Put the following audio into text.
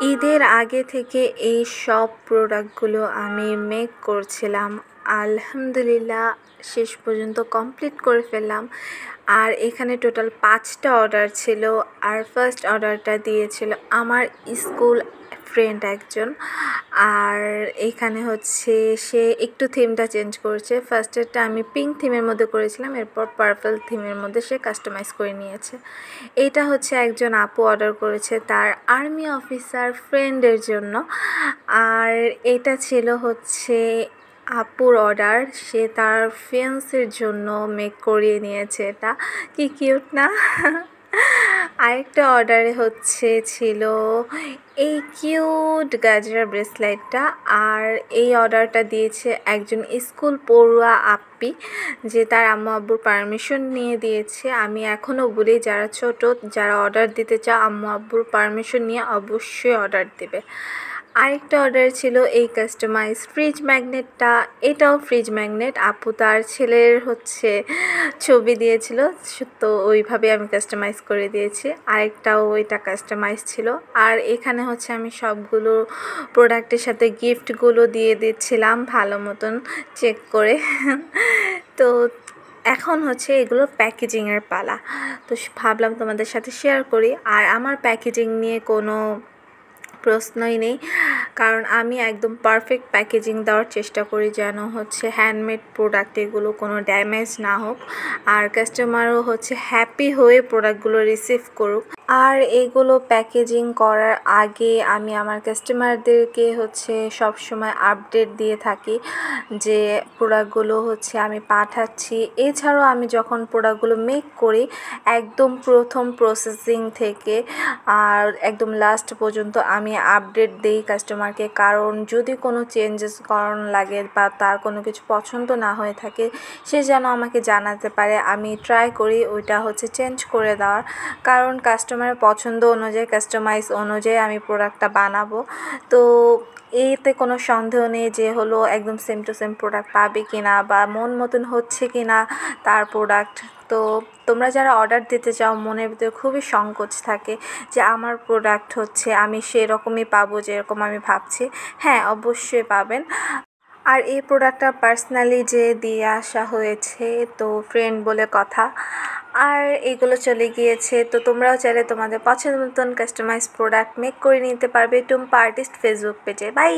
ঈদের আগে থেকে এই সব প্রোডাক্টগুলো আমি মেক করছিলাম। আলহামদুলিল্লাহ শেষ পর্যন্ত কমপ্লিট করে ফেললাম। আর এখানে টোটাল 5টা অর্ডার ছিল। আর ফার্স্ট অর্ডারটা দিয়েছিল আমার স্কুল ফ্রেন্ড একজন। আর এখানে হচ্ছে সে একটু থিমটা চেঞ্জ করেছে। ফার্স্টেরটা আমি পিঙ্ক থিমের মধ্যে করেছিলাম, এরপর পার্পল থিমের মধ্যে সে কাস্টমাইজ করে নিয়েছে। এটা হচ্ছে একজন আপু অর্ডার করেছে তার আর্মি অফিসার ফ্রেন্ডের জন্য। আর এটা ছিল হচ্ছে আপুর অর্ডার, সে তার ফিয়ান্সের জন্য মেক করিয়ে নিয়েছে। এটা কি কিউট না? আরেকটা অর্ডারে হচ্ছে ছিল এই কিউট গাজরা ব্রেসলেটটা। আর এই অর্ডারটা দিয়েছে একজন স্কুল পড়ুয়া আপ্পি, যে তার আম্মু আব্বুর পারমিশন নিয়ে দিয়েছে। আমি এখনও বলি যারা ছোট, যারা অর্ডার দিতে চাও আম্মু আব্বুর পারমিশন নিয়ে অবশ্যই অর্ডার দেবে। আরেকটা অর্ডার ছিল এই কাস্টমাইজ ফ্রিজ ম্যাগনেটটা। এটাও ফ্রিজ ম্যাগনেট, আপু তার ছেলের হচ্ছে ছবি দিয়েছিল, তো ওইভাবে আমি কাস্টমাইজ করে দিয়েছি। আরেকটাও ওইটা কাস্টমাইজ ছিল। আর এখানে হচ্ছে আমি সবগুলো প্রোডাক্টের সাথে গিফটগুলো দিয়ে দিচ্ছিলাম ভালো মতন চেক করে। তো এখন হচ্ছে এগুলো প্যাকেজিংয়ের পালা। তো ভাবলাম তোমাদের সাথে শেয়ার করি। আর আমার প্যাকেজিং নিয়ে কোনো প্রশ্নই নেই, কারণ আমি একদম পারফেক্ট প্যাকেজিং দেওয়ার চেষ্টা করি, যেন হচ্ছে হ্যান্ডমেড প্রোডাক্ট এগুলো কোনো ড্যামেজ না হোক, আর কাস্টমারও হচ্ছে হ্যাপি হয়ে প্রোডাক্টগুলো রিসিভ করুক। আর এগুলো প্যাকেজিং করার আগে আমি আমার কাস্টমারদেরকে হচ্ছে সবসময় আপডেট দিয়ে থাকি যে প্রোডাক্টগুলো হচ্ছে আমি পাঠাচ্ছি। এছাড়াও আমি যখন প্রোডাক্টগুলো মেক করি একদম প্রথম প্রসেসিং থেকে আর একদম লাস্ট পর্যন্ত আমি আপডেট দিই কাস্টমারকে, কারণ যদি কোনো চেঞ্জেস করানো লাগে বা তার কোনো কিছু পছন্দ না হয়ে থাকে সে যেন আমাকে জানাতে পারে। আমি ট্রাই করি ওইটা হচ্ছে চেঞ্জ করে দেওয়ার, কারণ কাস্টমারের পছন্দ অনুযায়ী কাস্টমাইজ অনুযায়ী আমি প্রোডাক্টটা বানাবো। তো এতে কোনো সন্দেহ নেই যে হলো একদম সেম টু সেম প্রোডাক্ট পাবে কিনা বা মন মতন হচ্ছে কিনা তার প্রোডাক্ট। তো তোমরা যারা অর্ডার দিতে চাও মনের ভিতরে খুবই সংকোচ থাকে যে আমার প্রোডাক্ট হচ্ছে আমি সেরকমই পাবো যেরকম আমি ভাবছি, হ্যাঁ অবশ্যই পাবেন। আর এই প্রোডাক্টটা পার্সোনালি যে দিয়ে আসা হয়েছে, তো ফ্রেন্ড বলে কথা। আর এগুলো চলে গিয়েছে। তো তোমরাও চাইলে তোমাদের পছন্দ মতন কাস্টমাইজ প্রোডাক্ট মেক করে নিতে পারবে টুম্পা আর্টিস্ট ফেসবুক পেজে। বাই।